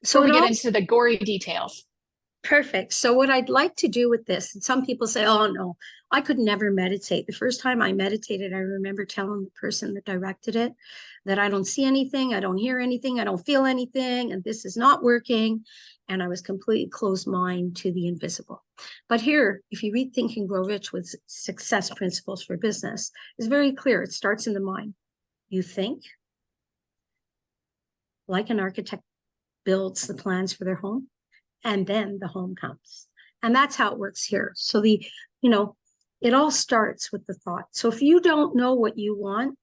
before So we it get all into the gory details. perfect. So what I'd like to do with this, and some people say, oh no, I could never meditate. The first time I meditated, I remember telling the person that directed it that I don't see anything, I don't hear anything, I don't feel anything, and this is not working. And I was completely closed mind to the invisible. But here, if you read Think and Grow Rich with Success Principles for Business, it's very clear. It starts in the mind. You think like an architect builds the plans for their home, and then the home comes. And that's how it works here. So you know, it all starts with the thought. So if you don't know what you want,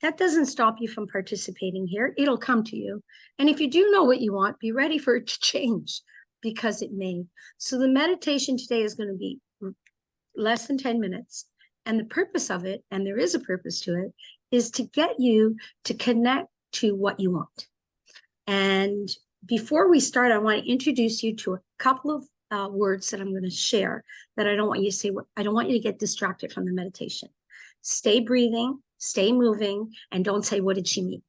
that doesn't stop you from participating here. It'll come to you. And if you do know what you want, be ready for it to change because it may. So the meditation today is going to be less than 10 minutes. And the purpose of it, and there is a purpose to it, is to get you to connect to what you want. And before we start, I want to introduce you to a couple of words that I'm going to share that I don't want you to say. I don't want you to get distracted from the meditation. Stay breathing, stay moving, and don't say, what did she mean?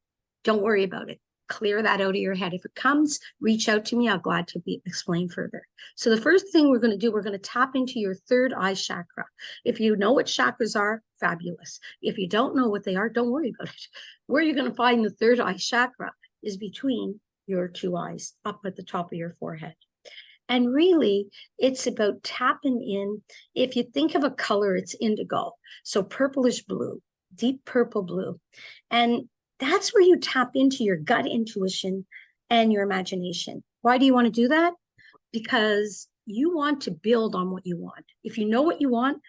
Don't worry about it. Clear that out of your head. If it comes, reach out to me. I'm glad to explain further. So the first thing we're going to do, we're going to tap into your third eye chakra. If you know what chakras are, fabulous. If you don't know what they are, don't worry about it. Where you're going to find the third eye chakra is between your two eyes, up at the top of your forehead. And really, it's about tapping in. If you think of a color, it's indigo. So purplish blue, deep purple blue. And that's where you tap into your gut intuition and your imagination. Why do you want to do that? Because you want to build on what you want. If you know what you want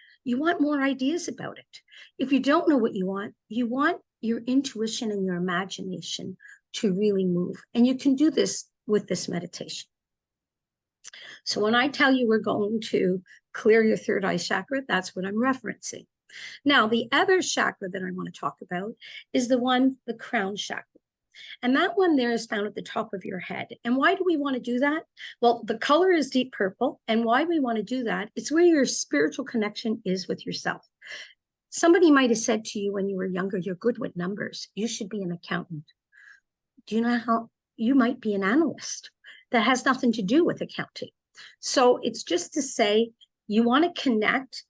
more ideas about it. If you don't know what you want your intuition and your imagination to really move. And you can do this with this meditation. So when I tell you we're going to clear your third eye chakra, that's what I'm referencing. Now, the other chakra that I want to talk about is the crown chakra. And that one there is found at the top of your head. And why do we want to do that? Well, the color is deep purple. And why we want to do that, it's where your spiritual connection is with yourself. Somebody might have said to you when you were younger, you're good with numbers. You should be an accountant. Do you know how you might be an analyst? That has nothing to do with accounting. So it's just to say you want to connect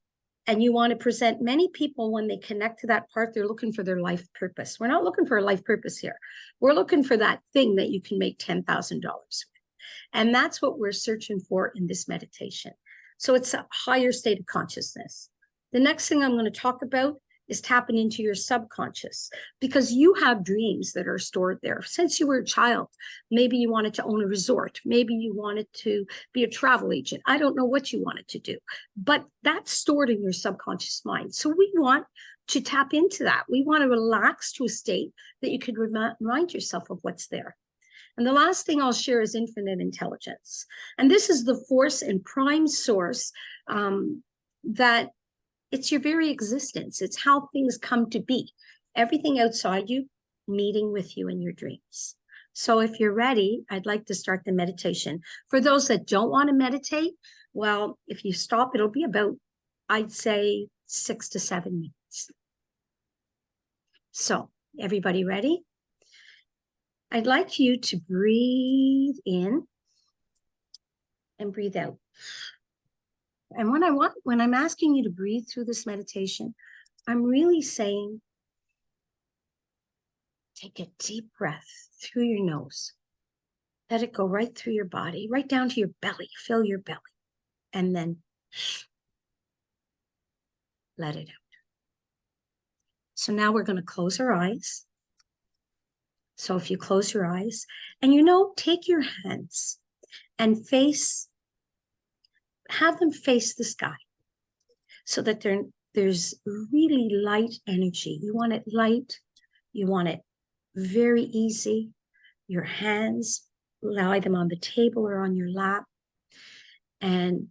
and you want to present. Many people, when they connect to that part, they're looking for their life purpose. We're not looking for a life purpose here. We're looking for that thing that you can make $10,000 with. And that's what we're searching for in this meditation. So it's a higher state of consciousness. The next thing I'm going to talk about is tapping into your subconscious, because you have dreams that are stored there since you were a child. Maybe you wanted to own a resort. Maybe you wanted to be a travel agent. I don't know what you wanted to do, but that's stored in your subconscious mind. So we want to tap into that. We want to relax to a state that you could remind yourself of what's there. And the last thing I'll share is infinite intelligence. And this is the force and prime source that it's your very existence. It's how things come to be. Everything outside you meeting with you in your dreams. So if you're ready, I'd like to start the meditation. For those that don't want to meditate, well, if you stop, it'll be about, I'd say, 6 to 7 minutes. So everybody ready? I'd like you to breathe in and breathe out. And when I'm asking you to breathe through this meditation, I'm really saying, take a deep breath through your nose. Let it go right through your body, right down to your belly. Fill your belly. And then let it out. So now we're going to close our eyes. So if you close your eyes and take your hands and have them face the sky so that there's really light energy. You want it light. You want it very easy. Your hands, lie them on the table or on your lap. And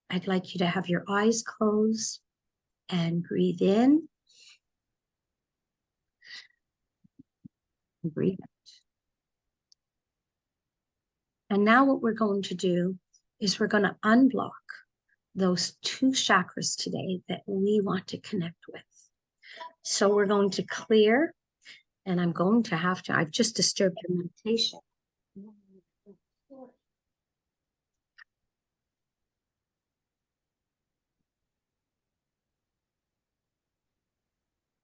I'd like you to have your eyes closed and breathe in. And breathe out. And now what we're going to do is we're going to unblock those two chakras today that we want to connect with. So we're going to clear, and I've just disturbed your meditation.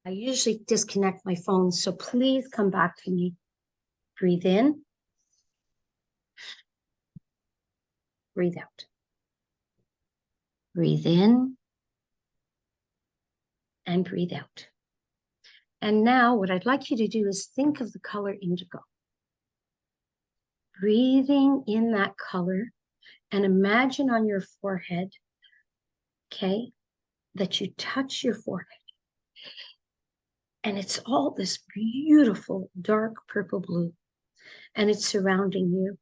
I usually disconnect my phone, so please come back to me. Breathe in. Breathe out. Breathe in and breathe out. And now what I'd like you to do is think of the color indigo. Breathing in that color and imagine on your forehead, okay, that you touch your forehead. And it's all this beautiful dark purple blue, and it's surrounding you.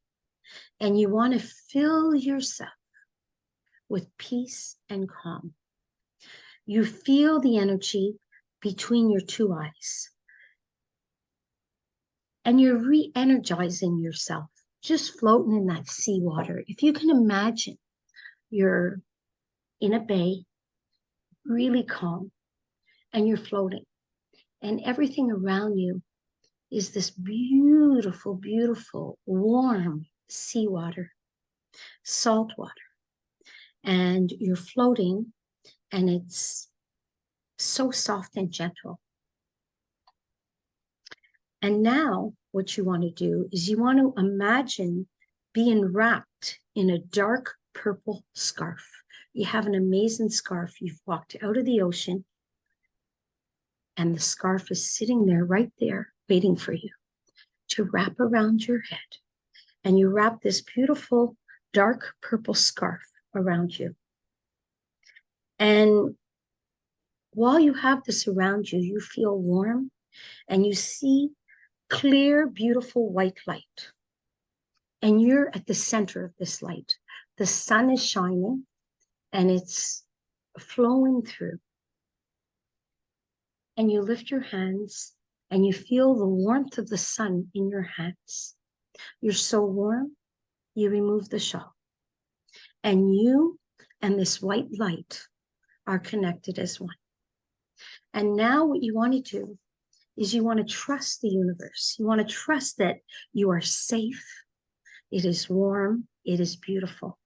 And you want to fill yourself with peace and calm. You feel the energy between your two eyes. And you're re-energizing yourself, just floating in that seawater. If you can imagine, you're in a bay, really calm, and you're floating. And everything around you is this beautiful, beautiful, warm seawater, salt water. And you're floating, and it's so soft and gentle. And now what you want to do is you want to imagine being wrapped in a dark purple scarf. You have an amazing scarf. You've walked out of the ocean, and the scarf is sitting there, right there, waiting for you to wrap around your head. And you wrap this beautiful dark purple scarf around you. And while you have this around you, you feel warm, and you see clear, beautiful white light. And you're at the center of this light. The sun is shining, and it's flowing through. And you lift your hands, and you feel the warmth of the sun in your hands. You're so warm, you remove the shawl. And you and this white light are connected as one. And now what you want to do is you want to trust the universe. You want to trust that you are safe. It is warm. It is beautiful.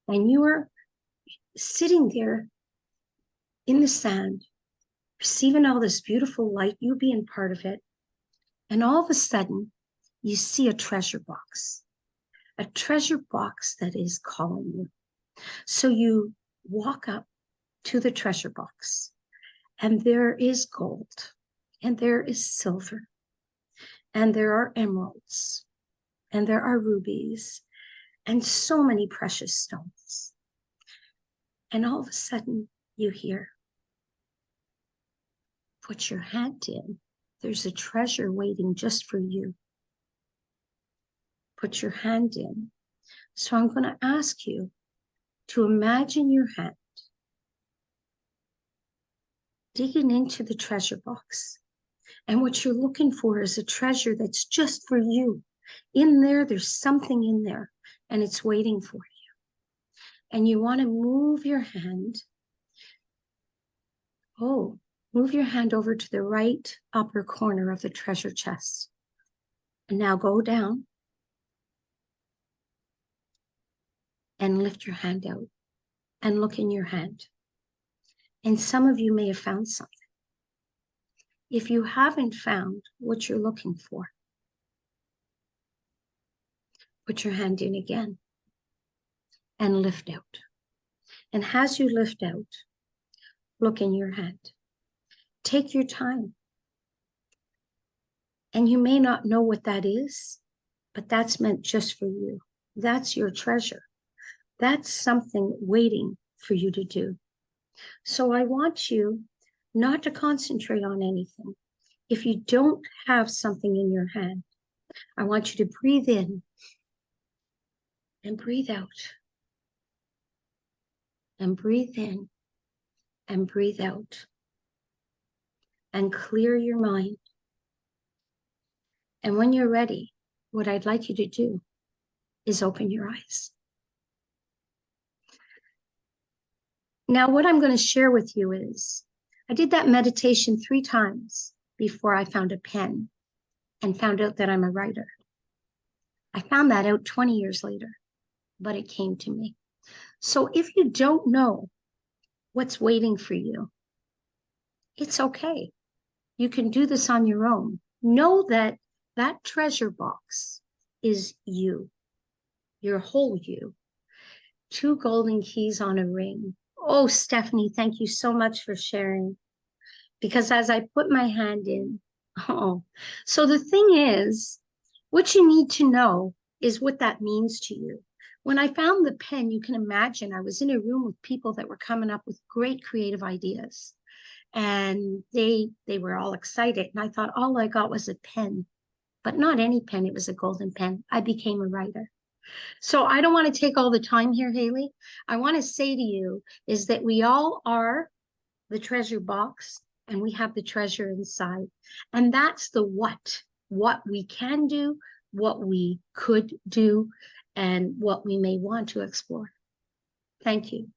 And you are sitting there in the sand, receiving all this beautiful light, you being part of it. And all of a sudden, you see a treasure box that is calling you. So you walk up to the treasure box, and there is gold, and there is silver, and there are emeralds, and there are rubies, and so many precious stones. And all of a sudden, you hear, put your hand in. There's a treasure waiting just for you. Put your hand in. So I'm going to ask you to imagine your hand digging into the treasure box. And what you're looking for is a treasure that's just for you. In there, there's something in there, and it's waiting for you. And you want to move your hand. Move your hand over to the right upper corner of the treasure chest. And now go down and lift your hand out and look in your hand. And some of you may have found something. If you haven't found what you're looking for, put your hand in again and lift out. And as you lift out, look in your hand. Take your time. And you may not know what that is, but that's meant just for you. That's your treasure. That's something waiting for you to do. So I want you not to concentrate on anything. If you don't have something in your hand, I want you to breathe in and breathe out. And breathe in and breathe out. And clear your mind. And when you're ready, what I'd like you to do is open your eyes. Now, what I'm going to share with you is, I did that meditation 3 times before I found a pen and found out that I'm a writer. I found that out 20 years later, but it came to me. So if you don't know what's waiting for you, it's okay. You can do this on your own. Know that that treasure box is you, your whole you. 2 golden keys on a ring. Oh, Stephanie, thank you so much for sharing. Because as I put my hand in, oh, so the thing is, what you need to know is what that means to you. When I found the pen, you can imagine I was in a room with people that were coming up with great creative ideas. And they were all excited. And I thought all I got was a pen, but not any pen. It was a golden pen. I became a writer. So I don't want to take all the time here, Haley. I want to say to you is that we all are the treasure box and we have the treasure inside. And that's the what we can do, what we could do, and what we may want to explore. Thank you.